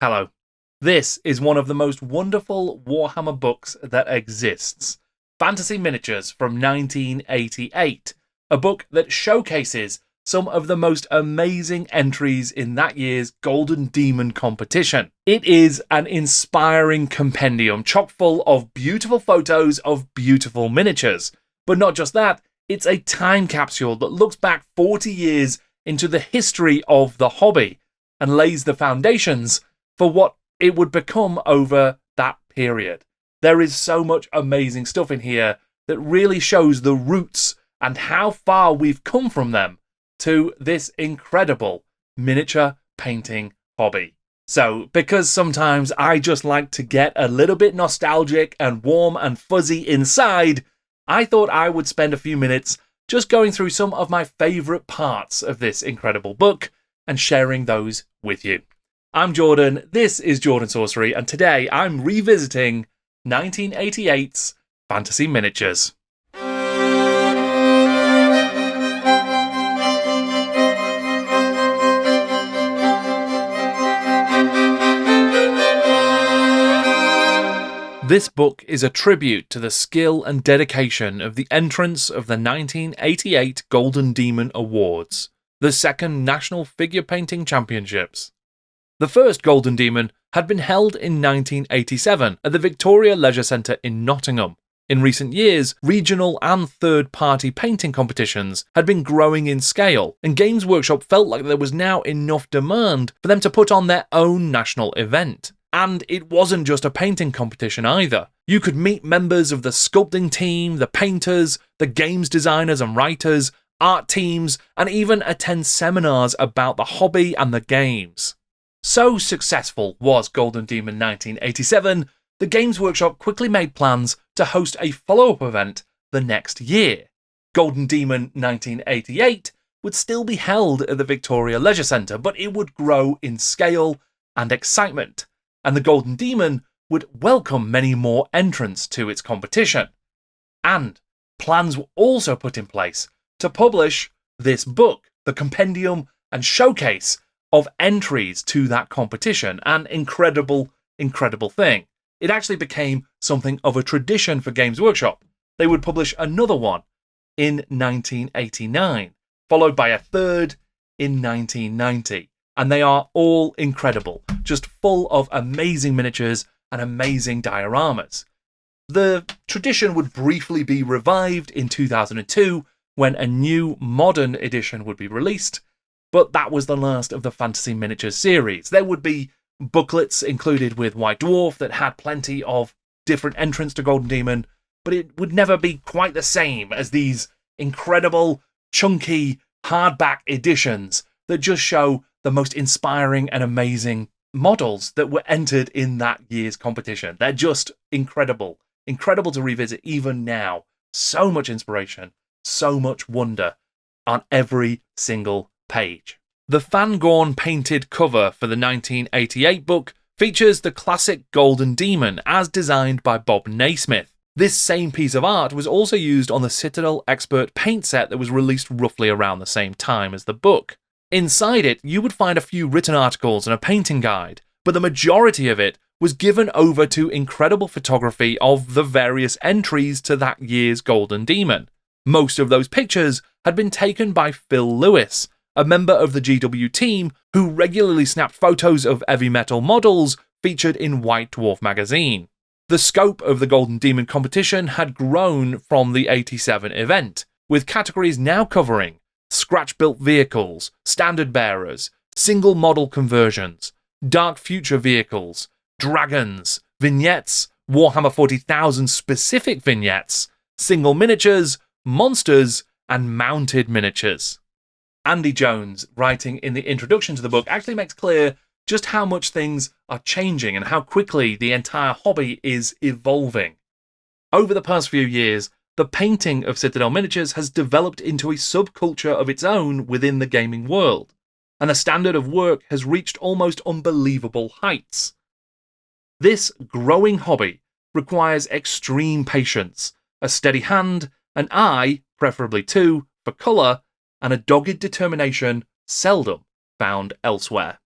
Hello. This is one of the most wonderful Warhammer books that exists. Fantasy Miniatures from 1988, a book that showcases some of the most amazing entries in that year's Golden Demon competition. It is an inspiring compendium chock full of beautiful photos of beautiful miniatures. But not just that, it's a time capsule that looks back 40 years into the history of the hobby and lays the foundations for what it would become over that period. There is so much amazing stuff in here that really shows the roots and how far we've come from them to this incredible miniature painting hobby. So, because sometimes I just like to get a little bit nostalgic and warm and fuzzy inside, I thought I would spend a few minutes just going through some of my favourite parts of this incredible book and sharing those with you. I'm Jordan, this is Jordan Sorcery, and today I'm revisiting 1988's Fantasy Miniatures. This book is a tribute to the skill and dedication of the entrants of the 1988 Golden Demon Awards, the second National Figure Painting Championships. The first Golden Demon had been held in 1987 at the Victoria Leisure Centre in Nottingham. In recent years, regional and third-party painting competitions had been growing in scale, and Games Workshop felt like there was now enough demand for them to put on their own national event. And it wasn't just a painting competition either. You could meet members of the sculpting team, the painters, the games designers and writers, art teams, and even attend seminars about the hobby and the games. So successful was Golden Demon 1987, the Games Workshop quickly made plans to host a follow-up event the next year. Golden Demon 1988 would still be held at the Victoria Leisure Centre, but it would grow in scale and excitement, and the Golden Demon would welcome many more entrants to its competition. And plans were also put in place to publish this book, the compendium and showcase of entries to that competition, an incredible thing. It actually became something of a tradition for Games Workshop. They would publish another one in 1989, followed by a third in 1990. And they are all incredible, just full of amazing miniatures and amazing dioramas. The tradition would briefly be revived in 2002 when a new modern edition would be released, but that was the last of the Fantasy Miniatures series. There would be booklets included with White Dwarf that had plenty of different entrants to Golden Demon, but it would never be quite the same as these incredible, chunky, hardback editions that just show the most inspiring and amazing models that were entered in that year's competition. They're just incredible. Incredible to revisit even now. So much inspiration, so much wonder on every single page. The Fangorn painted cover for the 1988 book features the classic Golden Demon as designed by Bob Naismith. This same piece of art was also used on the Citadel Expert paint set that was released roughly around the same time as the book. Inside it, you would find a few written articles and a painting guide, but the majority of it was given over to incredible photography of the various entries to that year's Golden Demon. Most of those pictures had been taken by Phil Lewis, a member of the GW team who regularly snapped photos of heavy metal models featured in White Dwarf magazine. The scope of the Golden Demon competition had grown from the 87 event, with categories now covering scratch-built vehicles, standard bearers, single model conversions, dark future vehicles, dragons, vignettes, Warhammer 40,000 specific vignettes, single miniatures, monsters, and mounted miniatures. Andy Jones, writing in the introduction to the book, actually makes clear just how much things are changing and how quickly the entire hobby is evolving. Over the past few years, the painting of Citadel miniatures has developed into a subculture of its own within the gaming world, and the standard of work has reached almost unbelievable heights. This growing hobby requires extreme patience, a steady hand, an eye, preferably two, for colour, and a dogged determination seldom found elsewhere.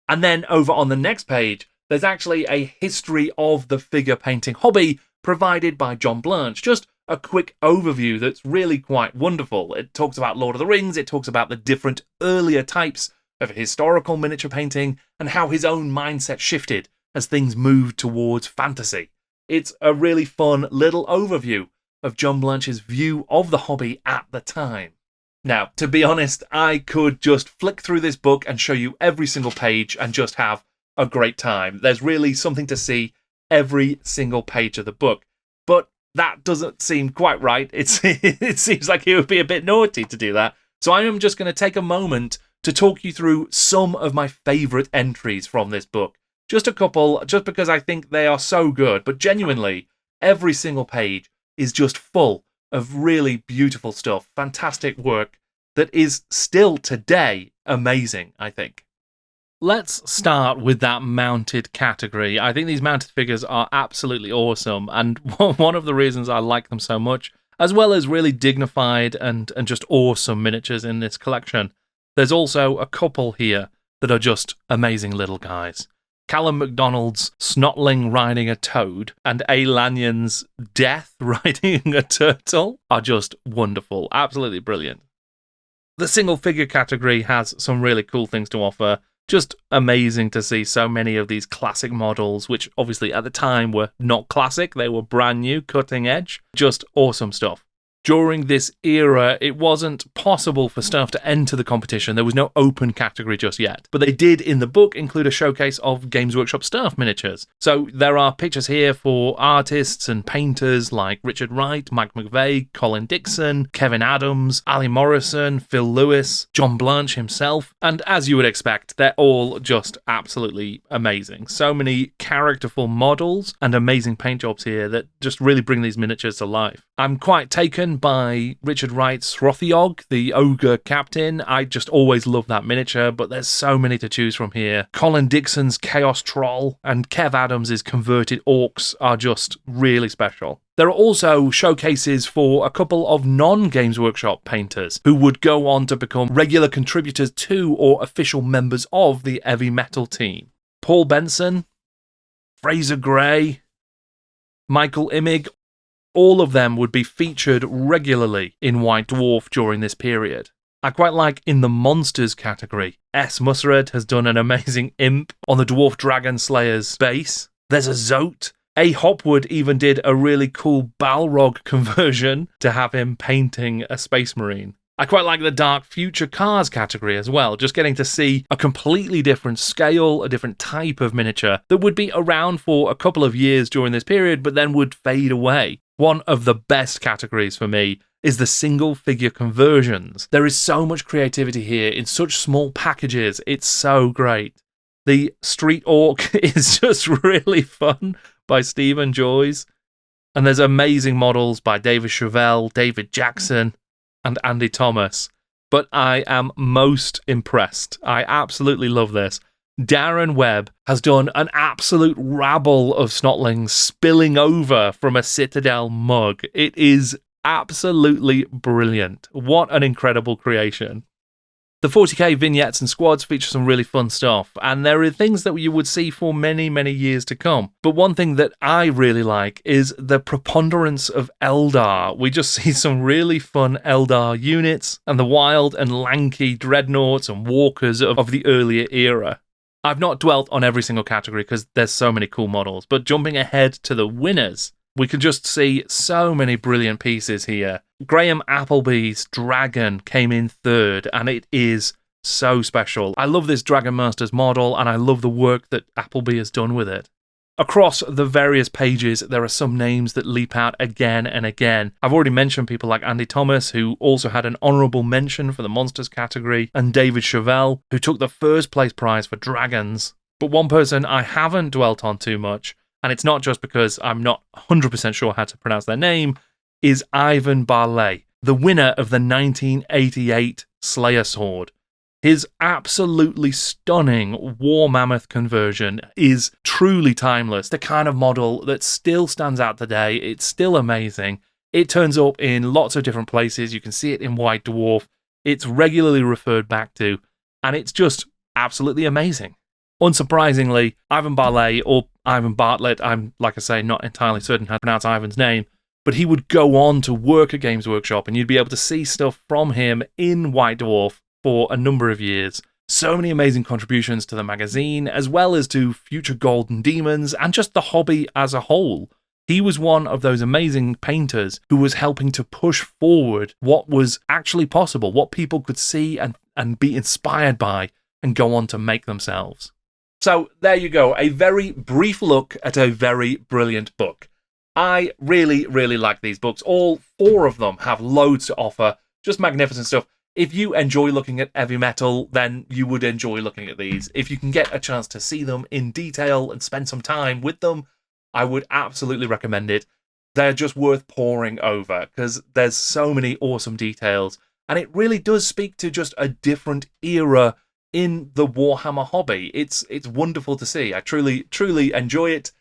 And then over on the next page, there's actually a history of the figure painting hobby provided by John Blanche. Just a quick overview that's really quite wonderful. It talks about Lord of the Rings, it talks about the different earlier types of historical miniature painting and how his own mindset shifted as things moved towards fantasy. It's a really fun little overview of John Blanche's view of the hobby at the time. Now, to be honest, I could just flick through this book and show you every single page and just have a great time. There's really something to see every single page of the book. But that doesn't seem quite right. It seems like it would be a bit naughty to do that. So I am just going to take a moment to talk you through some of my favourite entries from this book. Just a couple, just because I think they are so good. But genuinely, every single page is just full of really beautiful stuff, fantastic work that is still today amazing, I think. Let's start with that mounted category. I think these mounted figures are absolutely awesome, and one of the reasons I like them so much, as well as really dignified and just awesome miniatures in this collection, there's also a couple here that are just amazing little guys. Callum MacDonald's Snotling riding a toad and A. Lanyon's Death riding a turtle are just wonderful, absolutely brilliant. The single figure category has some really cool things to offer. Just amazing to see so many of these classic models, which obviously at the time were not classic, they were brand new, cutting edge. Just awesome stuff. During this era, it wasn't possible for stuff to enter the competition. There was no open category just yet. But they did, in the book, include a showcase of Games Workshop staff miniatures. So there are pictures here for artists and painters like Richard Wright, Mike McVeigh, Colin Dixon, Kevin Adams, Ali Morrison, Phil Lewis, John Blanche himself. And as you would expect, they're all just absolutely amazing. So many characterful models and amazing paint jobs here that just really bring these miniatures to life. I'm quite taken by Richard Wright's Rothiog, the ogre captain. I just always love that miniature, but there's so many to choose from here. Colin Dixon's Chaos Troll and Kev Adams' converted orcs are just really special. There are also showcases for a couple of non-Games Workshop painters who would go on to become regular contributors to or official members of the Heavy Metal team. Paul Benson, Fraser Gray, Michael Immig, all of them would be featured regularly in White Dwarf during this period. I quite like in the Monsters category, S. Mussered has done an amazing imp on the Dwarf Dragon Slayer's base. There's a Zote. A. Hopwood even did a really cool Balrog conversion to have him painting a Space Marine. I quite like the Dark Future Cars category as well, just getting to see a completely different scale, a different type of miniature that would be around for a couple of years during this period, but then would fade away. One of the best categories for me is the single figure conversions. There is so much creativity here in such small packages. It's so great. The Street Orc is just really fun by Stephen Joyce. And there's amazing models by David Chevelle, David Jackson, and Andy Thomas. But I am most impressed. I absolutely love this. Darren Webb has done an absolute rabble of snotlings spilling over from a Citadel mug. It is absolutely brilliant. What an incredible creation. The 40k vignettes and squads feature some really fun stuff, and there are things that you would see for many, many years to come. But one thing that I really like is the preponderance of Eldar. We just see some really fun Eldar units, and the wild and lanky dreadnoughts and walkers of the earlier era. I've not dwelt on every single category because there's so many cool models, but jumping ahead to the winners, we can just see so many brilliant pieces here. Graham Appleby's Dragon came in third, and it is so special. I love this Dragon Masters model, and I love the work that Appleby has done with it. Across the various pages, there are some names that leap out again and again. I've already mentioned people like Andy Thomas, who also had an honourable mention for the Monsters category, and David Chevelle, who took the first place prize for Dragons. But one person I haven't dwelt on too much, and it's not just because I'm not 100% sure how to pronounce their name, is Ivan Barley, the winner of the 1988 Slayer Sword. His absolutely stunning War Mammoth conversion is truly timeless. The kind of model that still stands out today. It's still amazing. It turns up in lots of different places. You can see it in White Dwarf. It's regularly referred back to, and it's just absolutely amazing. Unsurprisingly, Ivan Barley, or Ivan Bartlett, I'm, like I say, not entirely certain how to pronounce Ivan's name, but he would go on to work at Games Workshop, and you'd be able to see stuff from him in White Dwarf for a number of years. So many amazing contributions to the magazine, as well as to future Golden Demons, and just the hobby as a whole. He was one of those amazing painters who was helping to push forward what was actually possible, what people could see and be inspired by and go on to make themselves. So there you go, a very brief look at a very brilliant book. I really, really like these books. All 4 of them have loads to offer, just magnificent stuff. If you enjoy looking at heavy metal, then you would enjoy looking at these. If you can get a chance to see them in detail and spend some time with them, I would absolutely recommend it. They're just worth poring over because there's so many awesome details, and it really does speak to just a different era in the Warhammer hobby. It's wonderful to see. I truly enjoy it,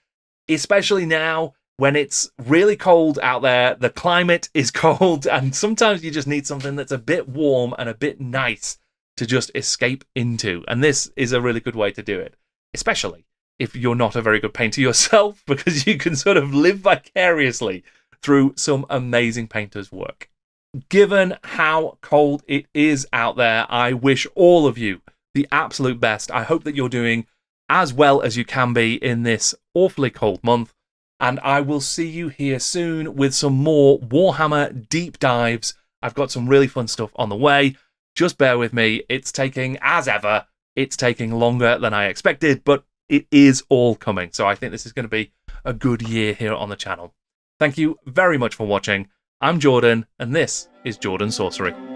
especially now when it's really cold out there. The climate is cold, and sometimes you just need something that's a bit warm and a bit nice to just escape into. And this is a really good way to do it, especially if you're not a very good painter yourself, because you can sort of live vicariously through some amazing painters' work. Given how cold it is out there, I wish all of you the absolute best. I hope that you're doing as well as you can be in this awfully cold month, and I will see you here soon with some more Warhammer deep dives. I've got some really fun stuff on the way. Just bear with me. It's taking, as ever, it's taking longer than I expected, but it is all coming. So I think this is going to be a good year here on the channel. Thank you very much for watching. I'm Jordan, and this is Jordan Sorcery.